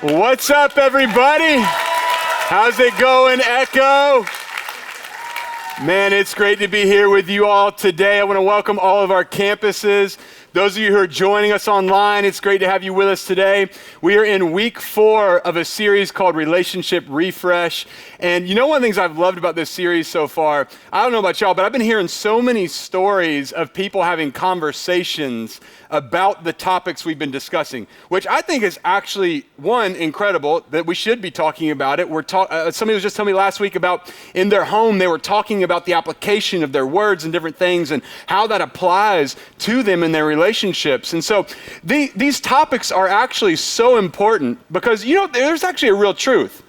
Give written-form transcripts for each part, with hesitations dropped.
What's up, everybody? How's it going, Echo? Man, it's great to be here with you all today. I want to welcome all of our campuses. Those of you who are joining us online, it's great to have you with us today. We are in week 4 of a series called Relationship Refresh. And you know, one of the things I've loved about this series so far, I don't know about y'all, but I've been hearing so many stories of people having conversations about the topics we've been discussing, which I think is actually, one, incredible that we should be talking about it. Somebody was just telling me last week about in their home, they were talking about the application of their words and different things and how that applies to them in their relationships. And so these topics are actually so important because, you know, there's actually a real truth.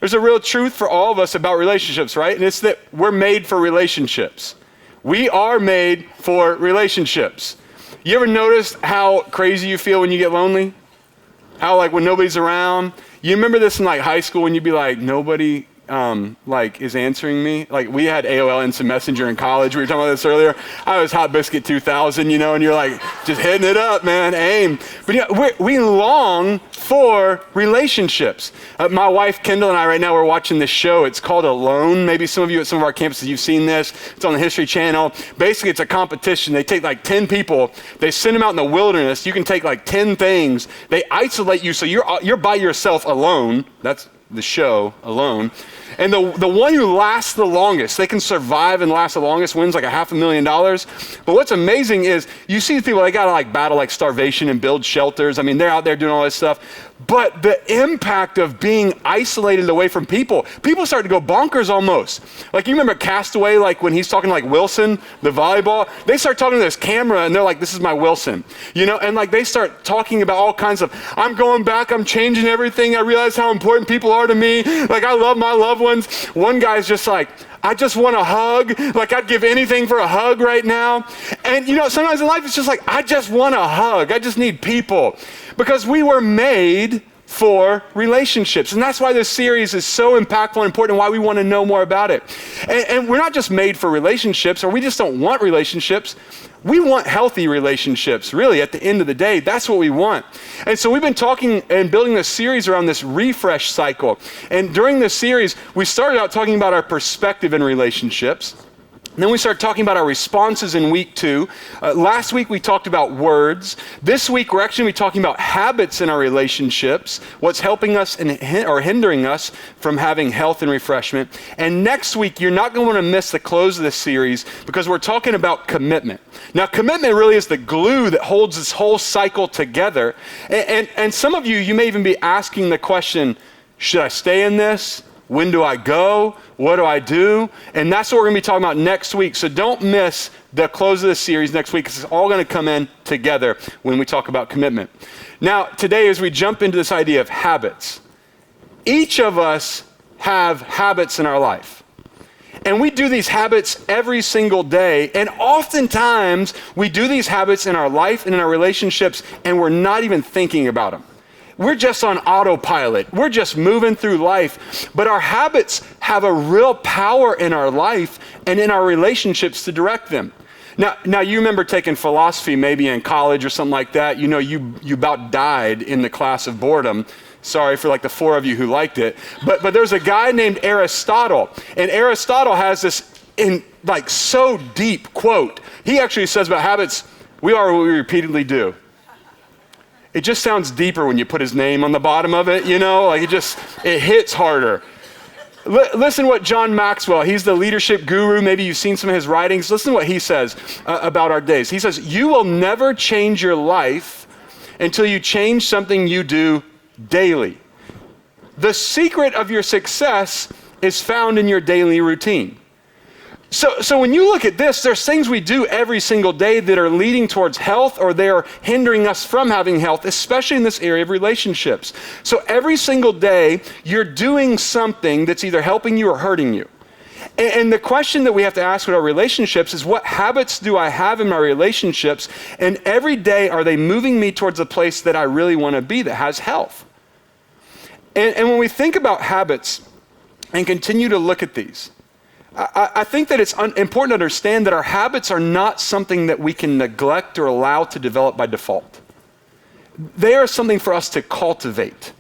There's a real truth for all of us about relationships, right? And it's that we're made for relationships. We are made for relationships. You ever notice how crazy you feel when you get lonely? How like when nobody's around? You remember this in like high school when you'd be like, nobody is answering me? Like we had AOL Instant Messenger in college. We were talking about this earlier. I was Hibiske 2000, you know, and you're like just hitting it up, man, aim. But you know, we long for relationships. My wife, Kendall, and I right now, we're watching this show. It's called Alone. Maybe some of you at some of our campuses, you've seen this. It's on the History Channel. Basically, it's a competition. They take like 10 people. They send them out in the wilderness. You can take like 10 things. They isolate you so you're by yourself alone. That's the show, Alone. And the one who lasts the longest, they can survive and last the longest, wins like $500,000. But what's amazing is you see people, they gotta like battle like starvation and build shelters. I mean, they're out there doing all this stuff. But the impact of being isolated away from people start to go bonkers almost. Like you remember Castaway, like when he's talking to like Wilson, the volleyball, they start talking to this camera and they're like, this is my Wilson, you know? And like they start talking about all kinds of, I'm going back, I'm changing everything. I realize how important people are to me. Like I love my loved ones. One guy's just like, I just want a hug. Like I'd give anything for a hug right now. And you know, sometimes in life it's just like, I just want a hug. I just need people. Because we were made for relationships. And that's why this series is so impactful and important and why we want to know more about it. And we're not just made for relationships, or we just don't want relationships. We want healthy relationships, really, at the end of the day. That's what we want. And so we've been talking and building this series around this refresh cycle. And during this series, we started out talking about our perspective in relationships. And then we started talking about our responses in week 2. Last week, we talked about words. This week, we're actually going to be talking about habits in our relationships, what's helping us or hindering us from having health and refreshment. And next week, you're not going to want to miss the close of this series because we're talking about commitment. Now, commitment really is the glue that holds this whole cycle together. And some of you may even be asking the question, should I stay in this? When do I go? What do I do? And that's what we're going to be talking about next week. So don't miss the close of the series next week because it's all going to come in together when we talk about commitment. Now, today as we jump into this idea of habits, each of us have habits in our life. And we do these habits every single day. And oftentimes we do these habits in our life and in our relationships and we're not even thinking about them. We're just on autopilot. We're just moving through life. But our habits have a real power in our life and in our relationships to direct them. Now you remember taking philosophy maybe in college or something like that. You know, you about died in the class of boredom. Sorry for like the 4 of you who liked it. But there's a guy named Aristotle. And Aristotle has this so deep quote. He actually says about habits, we are what we repeatedly do. It just sounds deeper when you put his name on the bottom of it, you know, like it hits harder. Listen to what John Maxwell, he's the leadership guru, maybe you've seen some of his writings. Listen to what he says about our days. He says, you will never change your life until you change something you do daily. The secret of your success is found in your daily routine. So when you look at this, there's things we do every single day that are leading towards health or they're hindering us from having health, especially in this area of relationships. So every single day, you're doing something that's either helping you or hurting you. And the question that we have to ask with our relationships is, what habits do I have in my relationships? And every day, are they moving me towards a place that I really want to be that has health? And when we think about habits and continue to look at these, I think that it's important to understand that our habits are not something that we can neglect or allow to develop by default. They are something for us to cultivate.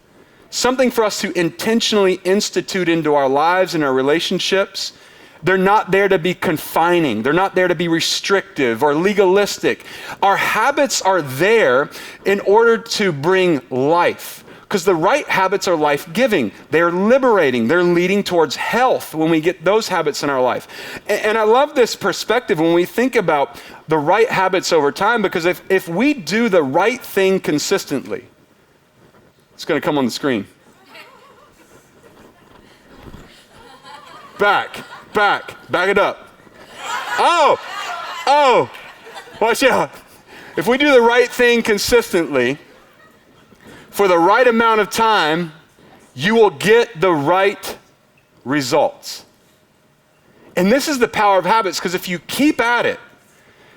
something for us to intentionally institute into our lives and our relationships. They're not there to be confining. They're not there to be restrictive or legalistic. Our habits are there in order to bring life, because the right habits are life-giving. They're liberating. They're leading towards health when we get those habits in our life. And I love this perspective when we think about the right habits over time, because if we do the right thing consistently, it's going to come on the screen. Back it up. Oh, watch out. If we do the right thing consistently, for the right amount of time, you will get the right results. And this is the power of habits, because if you keep at it,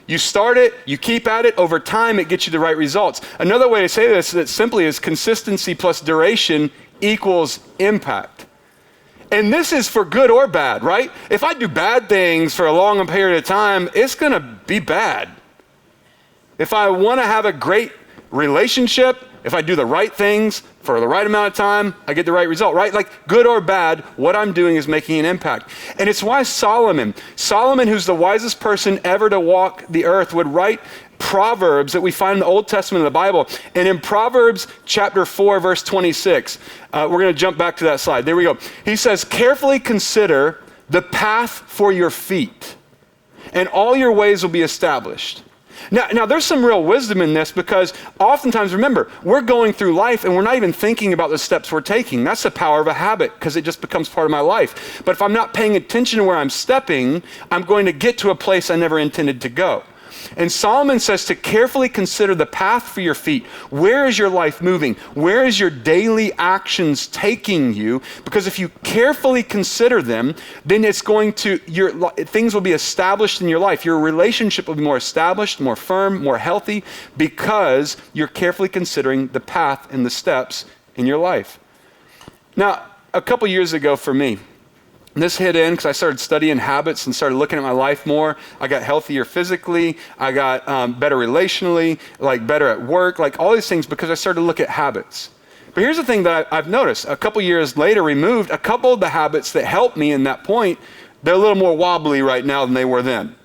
you start it, you keep at it, over time it gets you the right results. Another way to say this that simply is consistency plus duration equals impact. And this is for good or bad, right? If I do bad things for a long period of time, it's going to be bad. If I want to have a great relationship, if I do the right things for the right amount of time, I get the right result, right? Like good or bad, what I'm doing is making an impact. And it's why Solomon, who's the wisest person ever to walk the earth, would write Proverbs that we find in the Old Testament of the Bible. And in Proverbs chapter 4, verse 26, we're going to jump back to that slide. There we go. He says, carefully consider the path for your feet, and all your ways will be established. Now, there's some real wisdom in this, because oftentimes, remember, we're going through life and we're not even thinking about the steps we're taking. That's the power of a habit, because it just becomes part of my life. But if I'm not paying attention to where I'm stepping, I'm going to get to a place I never intended to go. And Solomon says to carefully consider the path for your feet. Where is your life moving? Where is your daily actions taking you? Because if you carefully consider them, then it's going to, things will be established in your life. Your relationship will be more established, more firm, more healthy, because you're carefully considering the path and the steps in your life. Now, a couple years ago for me, this hit in because I started studying habits and started looking at my life more. I got healthier physically. I got better relationally, like better at work, like all these things, because I started to look at habits. But here's the thing that I've noticed. A couple years later, removed a couple of the habits that helped me in that point. They're a little more wobbly right now than they were then.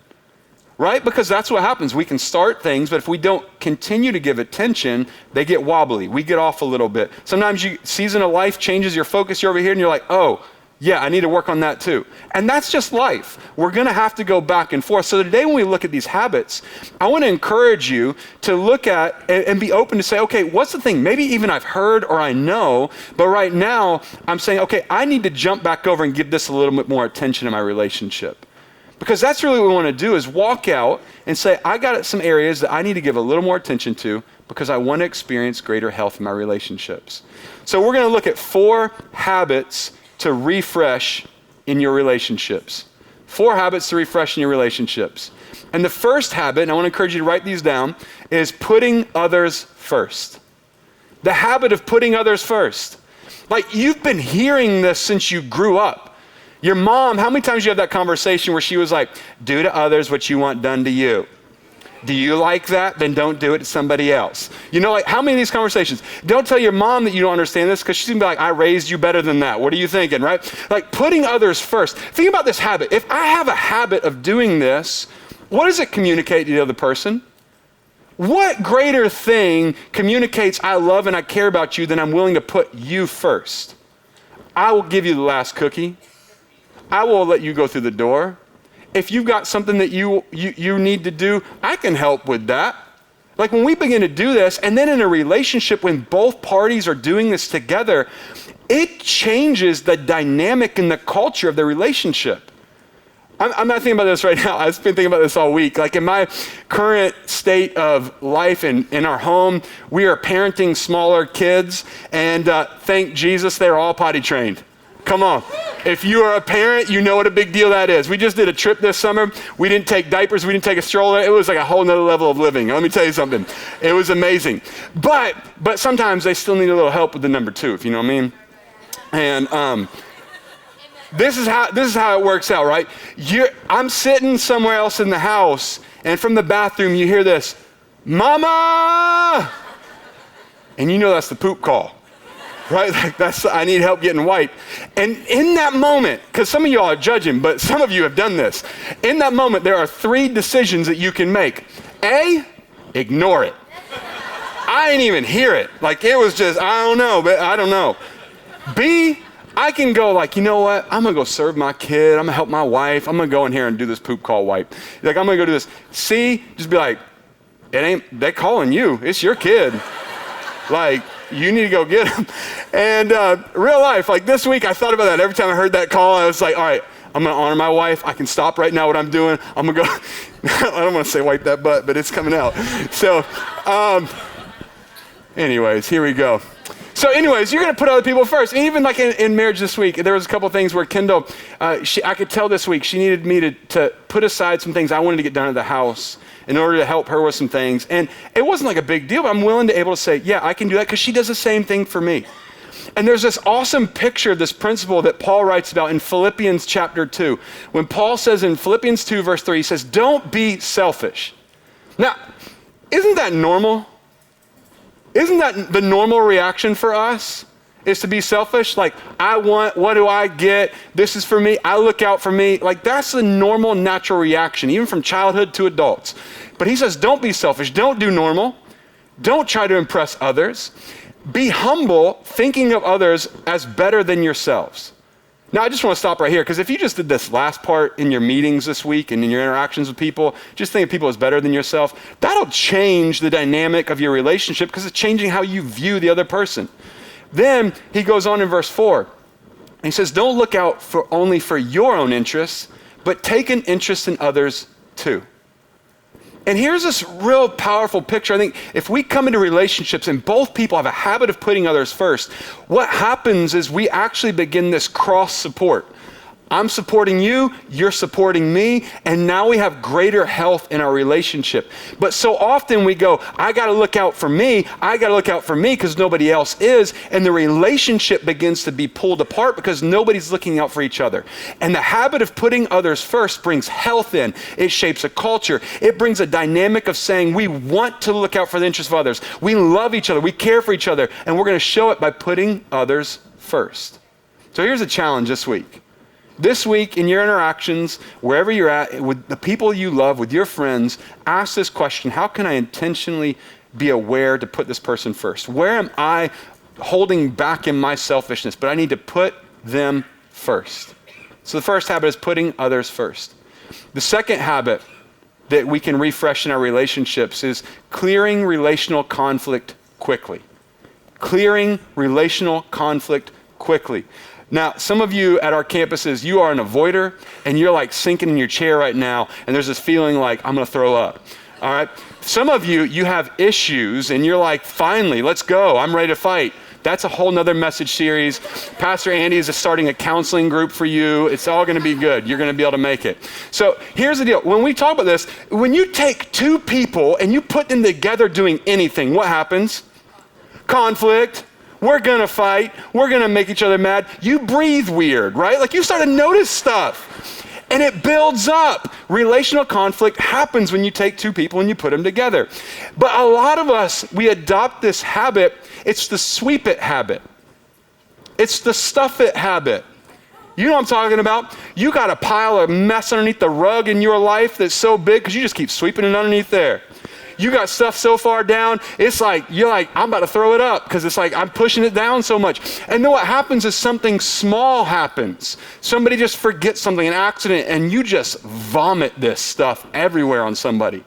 Right? Because that's what happens. We can start things, but if we don't continue to give attention, they get wobbly. We get off a little bit. Sometimes season of life changes your focus. You're over here and you're like, oh, yeah, I need to work on that too. And that's just life. We're going to have to go back and forth. So today when we look at these habits, I want to encourage you to look at and be open to say, okay, what's the thing? Maybe even I've heard or I know, but right now I'm saying, okay, I need to jump back over and give this a little bit more attention in my relationship. Because that's really what we want to do, is walk out and say, I got some areas that I need to give a little more attention to because I want to experience greater health in my relationships. So we're going to look at 4 habits to refresh in your relationships. 4 habits to refresh in your relationships. And the first habit, and I want to encourage you to write these down, is putting others first. The habit of putting others first. Like, you've been hearing this since you grew up. Your mom, how many times you have that conversation where she was like, do to others what you want done to you? Do you like that? Then don't do it to somebody else. You know, like, how many of these conversations? Don't tell your mom that you don't understand this, because she's going to be like, I raised you better than that. What are you thinking, right? Like, putting others first. Think about this habit. If I have a habit of doing this, what does it communicate to the other person? What greater thing communicates I love and I care about you than I'm willing to put you first? I will give you the last cookie. I will let you go through the door. If you've got something that you need to do, I can help with that. Like, when we begin to do this, and then in a relationship when both parties are doing this together, it changes the dynamic and the culture of the relationship. I'm not thinking about this right now. I've been thinking about this all week. Like, in my current state of life in our home, we are parenting smaller kids, and thank Jesus they're all potty trained. Come on. If you are a parent, you know what a big deal that is. We just did a trip this summer. We didn't take diapers. We didn't take a stroller. It was like a whole nother level of living. Let me tell you something. It was amazing. But sometimes they still need a little help with the number 2, if you know what I mean. And this is how it works out, right? I'm sitting somewhere else in the house, and from the bathroom you hear this, Mama! And you know that's the poop call. right? Like I need help getting wiped. And in that moment, because some of y'all are judging, but some of you have done this. In that moment, there are 3 decisions that you can make. A, ignore it. I didn't even hear it. Like it was just, I don't know, but I don't know. B, I can go like, you know what? I'm gonna go serve my kid. I'm gonna help my wife. I'm gonna go in here and do this poop call wipe. Like I'm gonna go do this. C, just be like, they're calling you. It's your kid. Like, you need to go get him. And real life, like this week, I thought about that. Every time I heard that call, I was like, all right, I'm gonna honor my wife. I can stop right now what I'm doing. I'm gonna go, I don't wanna say wipe that butt, but it's coming out. So, anyways, here we go. So anyways, you're going to put other people first. And even like in marriage this week, there was a couple things where Kendall, I could tell this week, she needed me to put aside some things I wanted to get done at the house in order to help her with some things. And it wasn't like a big deal, but I'm willing to able to say, yeah, I can do that because she does the same thing for me. And there's this awesome picture of this principle that Paul writes about in Philippians chapter 2. When Paul says in Philippians 2 verse 3, he says, don't be selfish. Now, isn't that normal? Isn't that the normal reaction for us? Is to be selfish? Like, I want, what do I get? This is for me. I look out for me. Like, that's the normal, natural reaction, even from childhood to adults. But he says, don't be selfish. Don't do normal. Don't try to impress others. Be humble, thinking of others as better than yourselves. Now, I just want to stop right here, because if you just did this last part in your meetings this week and in your interactions with people, just think of people as better than yourself, that'll change the dynamic of your relationship because it's changing how you view the other person. Then he goes on in verse 4. He says, don't look out only for your own interests, but take an interest in others too. And here's this real powerful picture. I think if we come into relationships and both people have a habit of putting others first, what happens is we actually begin this cross support. I'm supporting you, you're supporting me, and now we have greater health in our relationship. But so often we go, I gotta look out for me because nobody else is, and the relationship begins to be pulled apart because nobody's looking out for each other. And the habit of putting others first brings health in. It shapes a culture. It brings a dynamic of saying we want to look out for the interests of others. We love each other, we care for each other, and we're gonna show it by putting others first. So here's a challenge this week. This week, in your interactions, wherever you're at, with the people you love, with your friends, ask this question: how can I intentionally be aware to put this person first? Where am I holding back in my selfishness, but I need to put them first? So the first habit is putting others first. The second habit that we can refresh in our relationships is clearing relational conflict quickly. Clearing relational conflict quickly. Now, some of you at our campuses, you are an avoider, and you're like sinking in your chair right now, and there's this feeling like, I'm gonna throw up, all right? Some of you, you have issues, and you're like, finally, let's go, I'm ready to fight. That's a whole nother message series. Pastor Andy is starting a counseling group for you. It's all gonna be good. You're gonna be able to make it. So here's the deal. When we talk about this, when you take two people and you put them together doing anything, what happens? Conflict. We're gonna fight. We're gonna make each other mad. You breathe weird, right? Like you start to notice stuff. And it builds up. Relational conflict happens when you take two people and you put them together. But a lot of us, we adopt this habit. It's the sweep it habit. It's the stuff it habit. You know what I'm talking about? You got a pile of mess underneath the rug in your life that's so big because you just keep sweeping it underneath there. You got stuff so far down, it's like, you're like, I'm about to throw it up because it's like, I'm pushing it down so much. And then what happens is something small happens. Somebody just forgets something, an accident, and you just vomit this stuff everywhere on somebody.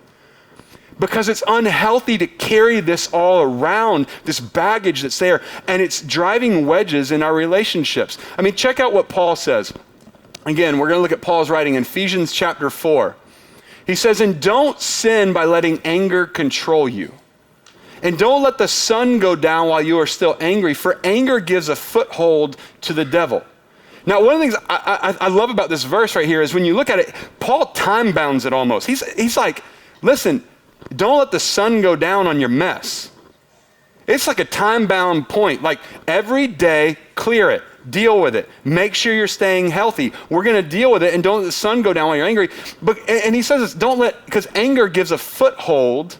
Because it's unhealthy to carry this all around, this baggage that's there, and it's driving wedges in our relationships. I mean, check out what Paul says. Again, we're going to look at Paul's writing in Ephesians chapter 4. He says, and don't sin by letting anger control you. And don't let the sun go down while you are still angry, for anger gives a foothold to the devil. Now, one of the things I love about this verse right here is when you look at it, Paul time bounds it almost. He's like, listen, don't let the sun go down on your mess. It's like a time-bound point. Like every day, clear it. Deal with it. Make sure you're staying healthy. We're going to deal with it, and don't let the sun go down while you're angry. And he says this, because anger gives a foothold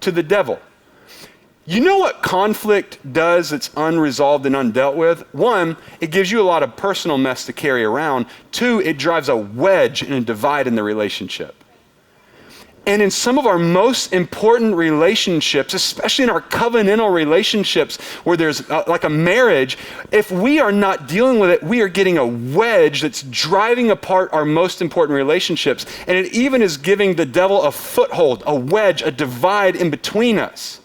to the devil. You know what conflict does that's unresolved and undealt with? One, it gives you a lot of personal mess to carry around. Two, it drives a wedge and a divide in the relationship. And in some of our most important relationships, especially in our covenantal relationships where there's like a marriage, if we are not dealing with it, we are getting a wedge that's driving apart our most important relationships. And it even is giving the devil a foothold, a wedge, a divide in between us.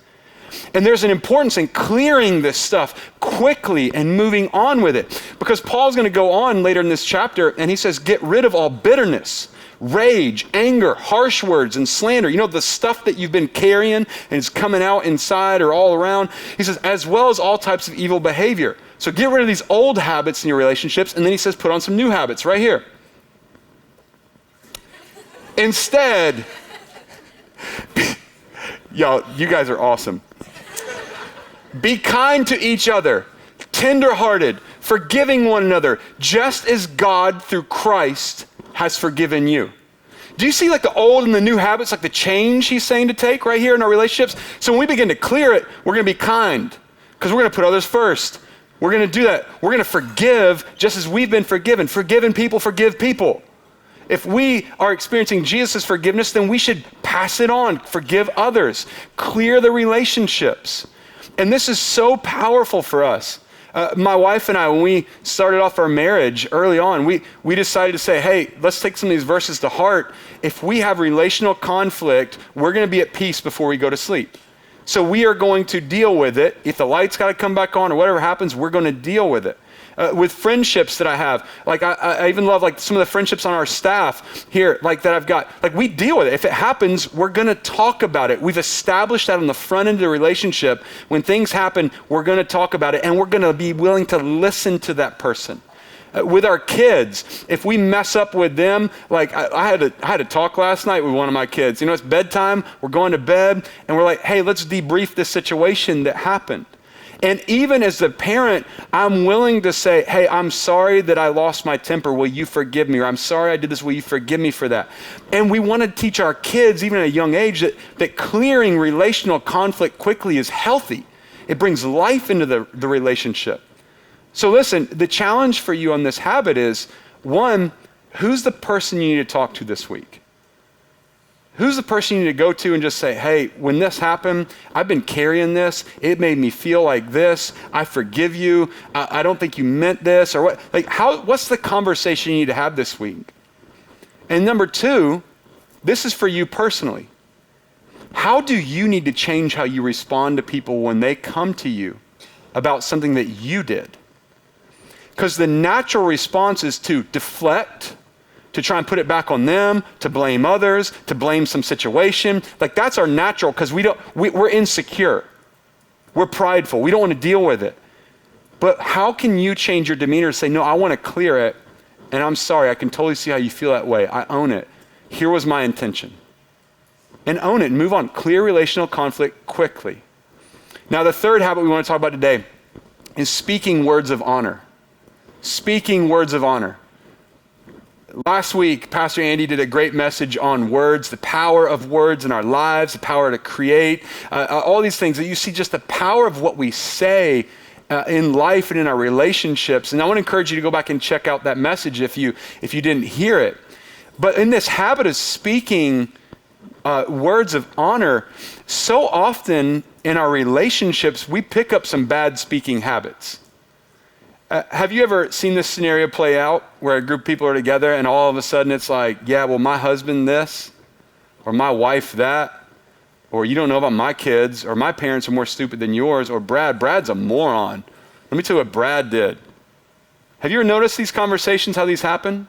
And there's an importance in clearing this stuff quickly and moving on with it. Because Paul's going to go on later in this chapter and he says, get rid of all bitterness, rage, anger, harsh words, and slander. You know, the stuff that you've been carrying and is coming out inside or all around. He says, as well as all types of evil behavior. So get rid of these old habits in your relationships. And then he says, put on some new habits right here. Instead, y'all, you guys are awesome. Be kind to each other, tenderhearted, forgiving one another, just as God through Christ has forgiven you. Do you see like the old and the new habits, like the change he's saying to take right here in our relationships? So when we begin to clear it, we're going to be kind because we're going to put others first. We're going to do that. We're going to forgive just as we've been forgiven. Forgiven people forgive people. If we are experiencing Jesus' forgiveness, then we should pass it on, forgive others, clear the relationships. And this is so powerful for us. My wife and I, when we started off our marriage early on, we decided to say, hey, let's take some of these verses to heart. If we have relational conflict, we're going to be at peace before we go to sleep. So we are going to deal with it. If the lights got to come back on or whatever happens, we're going to deal with it. With friendships that I have, like I even love like some of the friendships on our staff here, like that I've got, like we deal with it. If it happens, we're going to talk about it. We've established that on the front end of the relationship. When things happen, we're going to talk about it and we're going to be willing to listen to that person. With our kids, if we mess up with them, like I had a talk last night with one of my kids. You know, it's bedtime, we're going to bed, and we're like, hey, let's debrief this situation that happened. And even as a parent, I'm willing to say, hey, I'm sorry that I lost my temper. Will you forgive me? Or I'm sorry I did this. Will you forgive me for that? And we want to teach our kids, even at a young age, that clearing relational conflict quickly is healthy. It brings life into the relationship. So listen, the challenge for you on this habit is, one, who's the person you need to talk to this week? Who's the person you need to go to and just say, hey, when this happened, I've been carrying this. It made me feel like this. I forgive you. I don't think you meant this. Or what? Like, what's the conversation you need to have this week? And number two, this is for you personally. How do you need to change how you respond to people when they come to you about something that you did? Because the natural response is to deflect, to try and put it back on them, to blame others, to blame some situation. Like that's our natural, because we're insecure. We're prideful. We don't want to deal with it. But how can you change your demeanor to say, no, I want to clear it, and I'm sorry, I can totally see how you feel that way. I own it. Here was my intention. And own it and move on. Clear relational conflict quickly. Now the third habit we want to talk about today is speaking words of honor. Speaking words of honor. Last week, Pastor Andy did a great message on words, the power of words in our lives, the power to create, all these things that you see, just the power of what we say in life and in our relationships. And I want to encourage you to go back and check out that message if you didn't hear it. But in this habit of speaking words of honor, so often in our relationships, we pick up some bad speaking habits. Have you ever seen this scenario play out where a group of people are together and all of a sudden it's like, yeah, well, my husband this, or my wife that, or you don't know about my kids, or my parents are more stupid than yours, or Brad's a moron. Let me tell you what Brad did. Have you ever noticed these conversations, how these happen?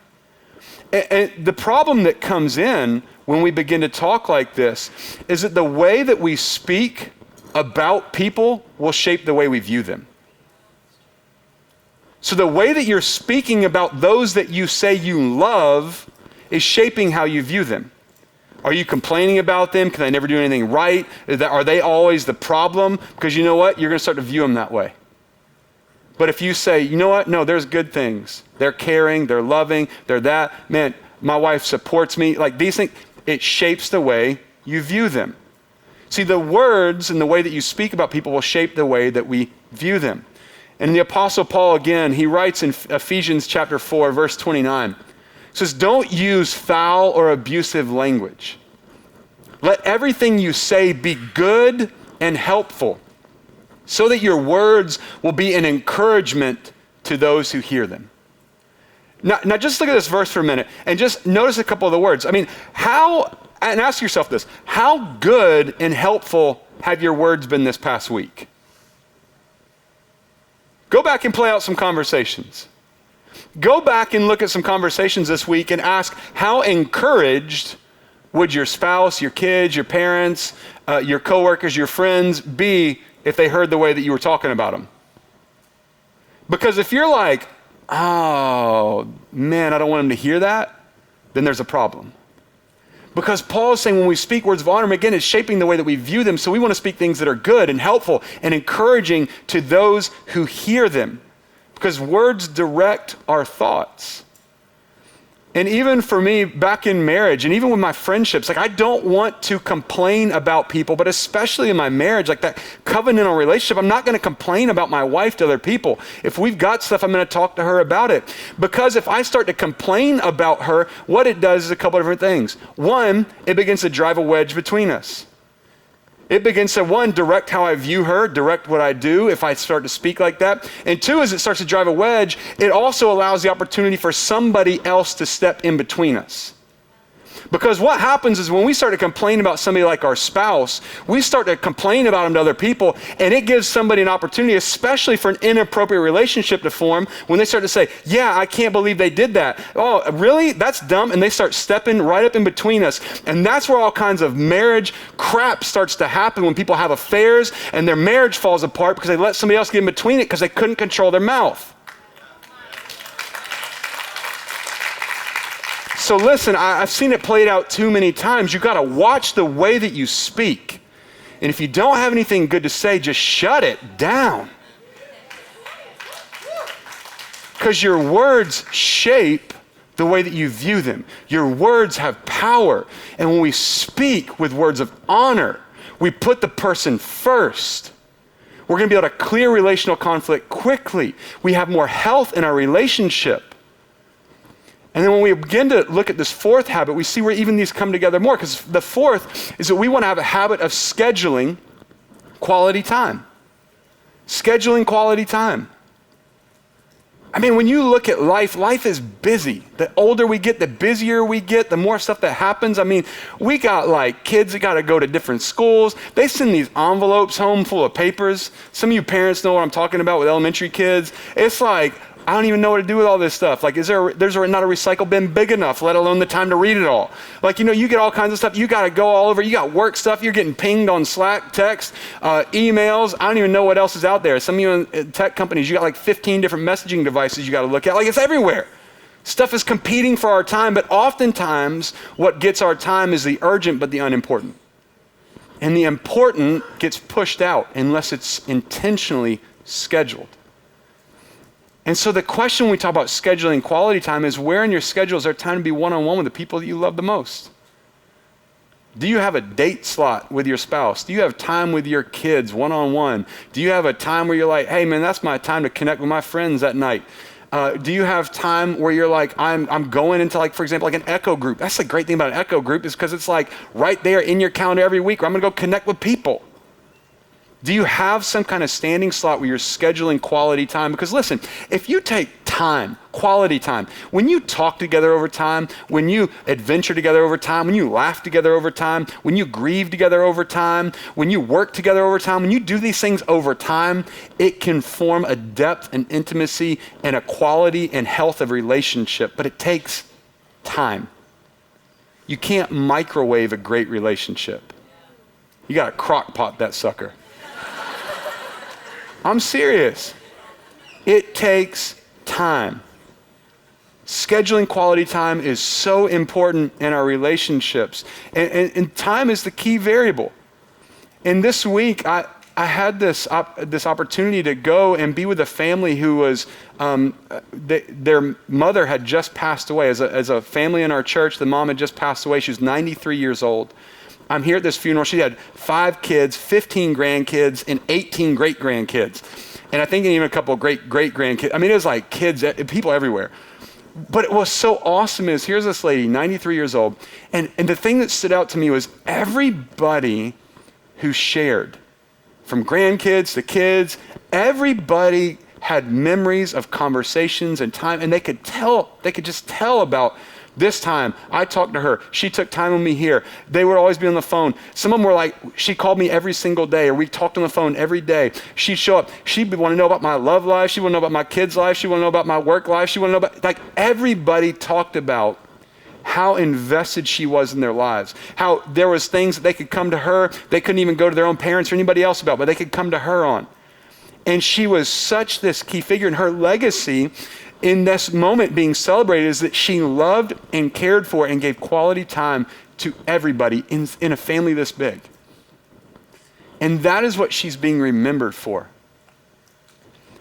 And the problem that comes in when we begin to talk like this is that the way that we speak about people will shape the way we view them. So the way that you're speaking about those that you say you love is shaping how you view them. Are you complaining about them? Can they never do anything right? Are they always the problem? Because you know what? You're going to start to view them that way. But if you say, you know what? No, there's good things. They're caring, they're loving, they're that. Man, my wife supports me. Like these things, it shapes the way you view them. See, the words and the way that you speak about people will shape the way that we view them. And the Apostle Paul, again, he writes in Ephesians chapter 4, verse 29, it says, don't use foul or abusive language. Let everything you say be good and helpful, so that your words will be an encouragement to those who hear them. Now just look at this verse for a minute and just notice a couple of the words. I mean, and ask yourself this, how good and helpful have your words been this past week? Go back and play out some conversations. Go back and look at some conversations this week and ask, how encouraged would your spouse, your kids, your parents, your coworkers, your friends be if they heard the way that you were talking about them? Because if you're like, oh, man, I don't want them to hear that, then there's a problem. Because Paul is saying when we speak words of honor, again, it's shaping the way that we view them. So we want to speak things that are good and helpful and encouraging to those who hear them. Because words direct our thoughts. And even for me, back in marriage, and even with my friendships, like I don't want to complain about people, but especially in my marriage, like that covenantal relationship, I'm not going to complain about my wife to other people. If we've got stuff, I'm going to talk to her about it. Because if I start to complain about her, what it does is a couple of different things. One, it begins to drive a wedge between us. It begins to, one, direct how I view her, direct what I do if I start to speak like that. And two, as it starts to drive a wedge, it also allows the opportunity for somebody else to step in between us. Because what happens is when we start to complain about somebody like our spouse, we start to complain about them to other people, and it gives somebody an opportunity, especially for an inappropriate relationship to form, when they start to say, yeah, I can't believe they did that. Oh, really? That's dumb. And they start stepping right up in between us. And that's where all kinds of marriage crap starts to happen when people have affairs and their marriage falls apart because they let somebody else get in between it because they couldn't control their mouth. So listen, I've seen it played out too many times. You got to watch the way that you speak. And if you don't have anything good to say, just shut it down. Because your words shape the way that you view them. Your words have power. And when we speak with words of honor, we put the person first. We're going to be able to clear relational conflict quickly. We have more health in our relationship. And then when we begin to look at this fourth habit, we see where even these come together more. Because the fourth is that we want to have a habit of scheduling quality time. Scheduling quality time. I mean, when you look at life, life is busy. The older we get, the busier we get, the more stuff that happens. I mean, we got like kids that got to go to different schools. They send these envelopes home full of papers. Some of you parents know what I'm talking about with elementary kids. It's like, I don't even know what to do with all this stuff. Like, there's not a recycle bin big enough, let alone the time to read it all. Like, you get all kinds of stuff. You got to go all over. You got work stuff. You're getting pinged on Slack, text, emails. I don't even know what else is out there. Some of you in tech companies, you got like 15 different messaging devices you got to look at. Like, it's everywhere. Stuff is competing for our time, but oftentimes what gets our time is the urgent but the unimportant. And the important gets pushed out unless it's intentionally scheduled. And so the question when we talk about scheduling quality time is, where in your schedule is there time to be one-on-one with the people that you love the most? Do you have a date slot with your spouse? Do you have time with your kids one-on-one? Do you have a time where you're like, hey man, that's my time to connect with my friends at night? Do you have time where you're like, I'm going into, like, for example, like an Echo group? That's the great thing about an Echo group, is because it's like right there in your calendar every week where I'm going to go connect with people. Do you have some kind of standing slot where you're scheduling quality time? Because listen, if you take time, quality time, when you talk together over time, when you adventure together over time, when you laugh together over time, when you grieve together over time, when you work together over time, when you do these things over time, it can form a depth and intimacy and a quality and health of relationship, but it takes time. You can't microwave a great relationship. You got to crock pot that sucker. I'm serious. It takes time. Scheduling quality time is so important in our relationships. And time is the key variable. And this week, I had this opportunity to go and be with a family who was, their mother had just passed away. As a family in our church, the mom had just passed away. She was 93 years old. I'm here at this funeral. She had 5 kids, 15 grandkids, and 18 great-grandkids. And I think even a couple of great-grandkids. I mean, it was like kids, people everywhere. But what was so awesome is, here's this lady, 93 years old, and the thing that stood out to me was everybody who shared, from grandkids to kids, everybody had memories of conversations and time, and they could just tell about this time. I talked to her. She took time with me here. They would always be on the phone. Some of them were like, she called me every single day, or we talked on the phone every day. She'd show up. She'd want to know about my love life. She would know about my kids' life. She would know about my work life. She would know about, like, everybody talked about how invested she was in their lives, how there was things that they could come to her, they couldn't even go to their own parents or anybody else about, but they could come to her on. And she was such this key figure, and her legacy in this moment being celebrated is that she loved and cared for and gave quality time to everybody in a family this big. And that is what she's being remembered for.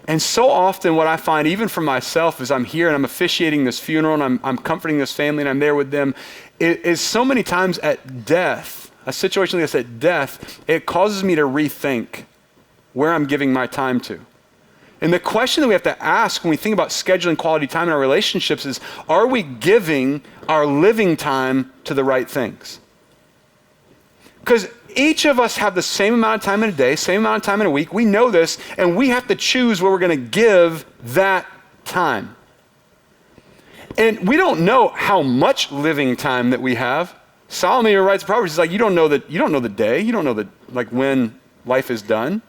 And so often what I find, even for myself, as I'm here and I'm officiating this funeral and I'm comforting this family and I'm there with them, is so many times at death, a situation like this at death, it causes me to rethink where I'm giving my time to. And the question that we have to ask when we think about scheduling quality time in our relationships is, are we giving our living time to the right things? Because each of us have the same amount of time in a day, same amount of time in a week. We know this, and we have to choose where we're going to give that time. And we don't know how much living time that we have. Solomon writes Proverbs, he's like, you don't know the day, you don't know like when life is done.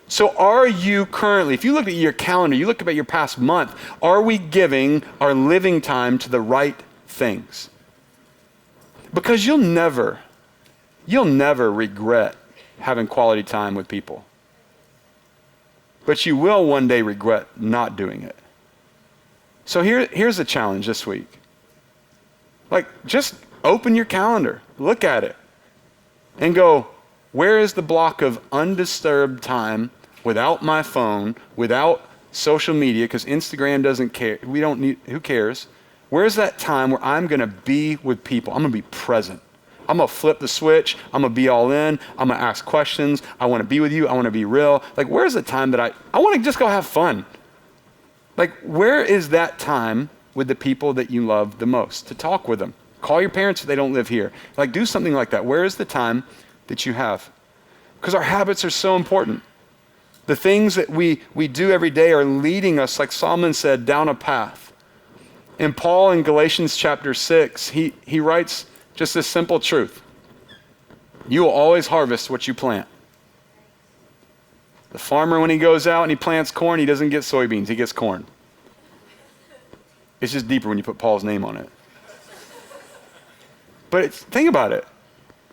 So are you currently, if you look at your calendar, you look at your past month, are we giving our living time to the right things? Because you'll never regret having quality time with people. But you will one day regret not doing it. So here's the challenge this week. Like, just open your calendar, look at it, and go, where is the block of undisturbed time without my phone, without social media, because Instagram doesn't care. Who cares? Where's that time where I'm going to be with people? I'm going to be present. I'm going to flip the switch. I'm going to be all in. I'm going to ask questions. I want to be with you. I want to be real. Like, where's the time that I want to just go have fun? Like, where is that time with the people that you love the most? To talk with them. Call your parents if they don't live here. Like, do something like that. Where is the time that you have? Because our habits are so important. The things that we do every day are leading us, like Solomon said, down a path. And Paul in Galatians chapter 6, he writes just this simple truth. You will always harvest what you plant. The farmer, when he goes out and he plants corn, he doesn't get soybeans, he gets corn. It's just deeper when you put Paul's name on it. But think about it.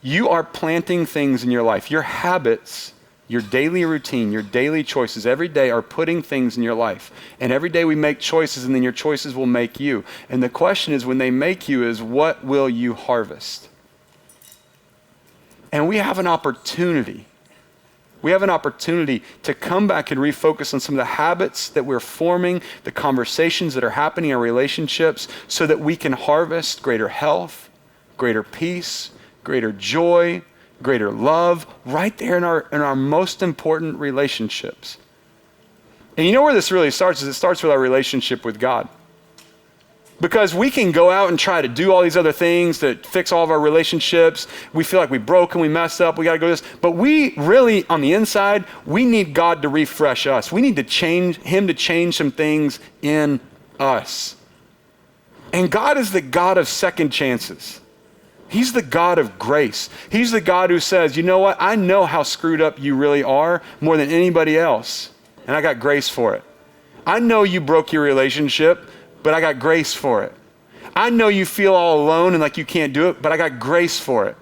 You are planting things in your life. Your habits, your daily routine, your daily choices every day are putting things in your life. And every day we make choices, and then your choices will make you. And the question is, when they make you, is what will you harvest? And we have an opportunity. We have an opportunity to come back and refocus on some of the habits that we're forming, the conversations that are happening in our relationships, so that we can harvest greater health, greater peace, greater joy, greater love, right there in our most important relationships. And you know where this really starts? Is it starts with our relationship with God. Because we can go out and try to do all these other things to fix all of our relationships. We feel like we broke and we messed up. We got to go this. But we really, on the inside, we need God to refresh us. We need to change Him to change some things in us. And God is the God of second chances. He's the God of grace. He's the God who says, you know what? I know how screwed up you really are more than anybody else, and I got grace for it. I know you broke your relationship, but I got grace for it. I know you feel all alone and like you can't do it, but I got grace for it.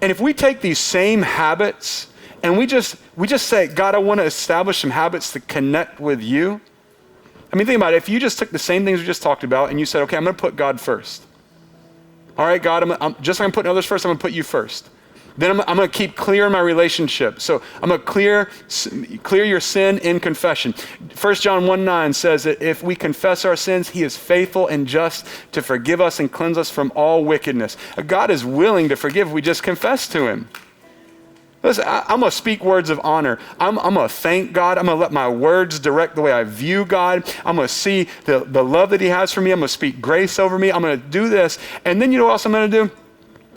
And if we take these same habits and we just say, God, I want to establish some habits to connect with you. I mean, think about it. If you just took the same things we just talked about and you said, okay, I'm going to put God first. All right, God, just like I'm putting others first, I'm going to put you first. Then I'm going to keep clear in my relationship. So I'm going to clear your sin in confession. 1 John 1:9 says that if we confess our sins, he is faithful and just to forgive us and cleanse us from all wickedness. God is willing to forgive if we just confess to him. Listen, I'm going to speak words of honor. I'm going to thank God. I'm going to let my words direct the way I view God. I'm going to see the love that he has for me. I'm going to speak grace over me. I'm going to do this. And then you know what else I'm going to do?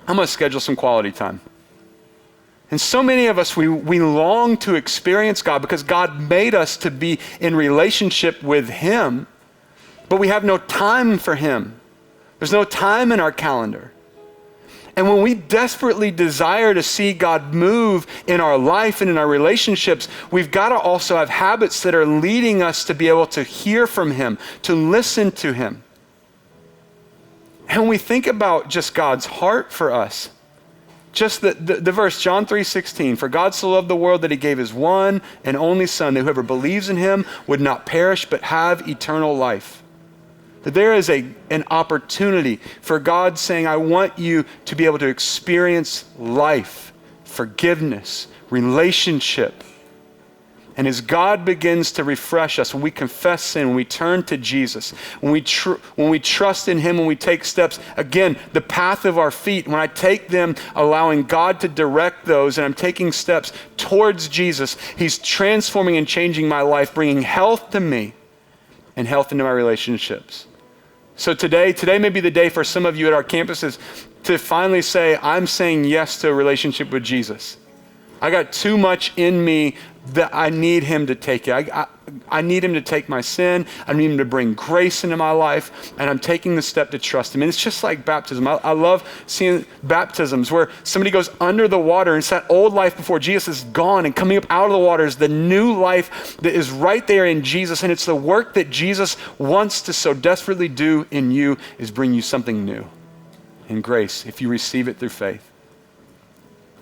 I'm going to schedule some quality time. And so many of us, we long to experience God because God made us to be in relationship with him, but we have no time for him. There's no time in our calendar. And when we desperately desire to see God move in our life and in our relationships, we've got to also have habits that are leading us to be able to hear from him, to listen to him. And when we think about just God's heart for us, just the verse, John 3:16, for God so loved the world that he gave his one and only son, that whoever believes in him would not perish but have eternal life. That there is an opportunity for God saying, I want you to be able to experience life, forgiveness, relationship. And as God begins to refresh us, when we confess sin, when we turn to Jesus, when we trust in him, when we take steps, again, the path of our feet, when I take them, allowing God to direct those, and I'm taking steps towards Jesus, he's transforming and changing my life, bringing health to me and health into my relationships. So today may be the day for some of you at our campuses to finally say, I'm saying yes to a relationship with Jesus. I got too much in me that I need him to take it. I need him to take my sin. I need him to bring grace into my life. And I'm taking the step to trust him. And it's just like baptism. I love seeing baptisms where somebody goes under the water and it's that old life before Jesus is gone, and coming up out of the water is the new life that is right there in Jesus. And it's the work that Jesus wants to so desperately do in you, is bring you something new in grace if you receive it through faith.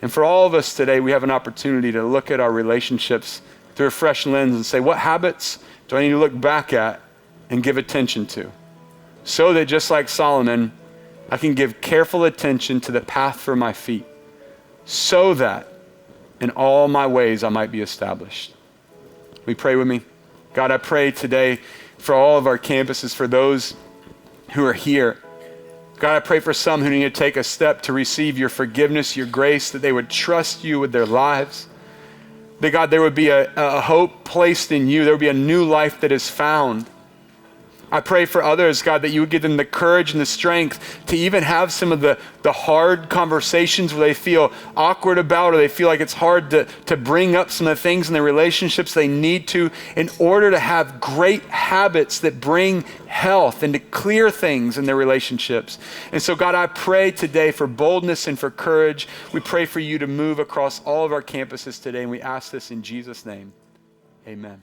And for all of us today, we have an opportunity to look at our relationships through a fresh lens and say, what habits do I need to look back at and give attention to? So that just like Solomon, I can give careful attention to the path for my feet, so that in all my ways I might be established. Will you pray with me? God, I pray today for all of our campuses, for those who are here. God, I pray for some who need to take a step to receive your forgiveness, your grace, that they would trust you with their lives. That God, there would be a hope placed in you. There would be a new life that is found. I pray for others, God, that you would give them the courage and the strength to even have some of the hard conversations where they feel awkward about, or they feel like it's hard to bring up some of the things in their relationships they need to, in order to have great habits that bring health and to clear things in their relationships. And so, God, I pray today for boldness and for courage. We pray for you to move across all of our campuses today, and we ask this in Jesus' name. Amen.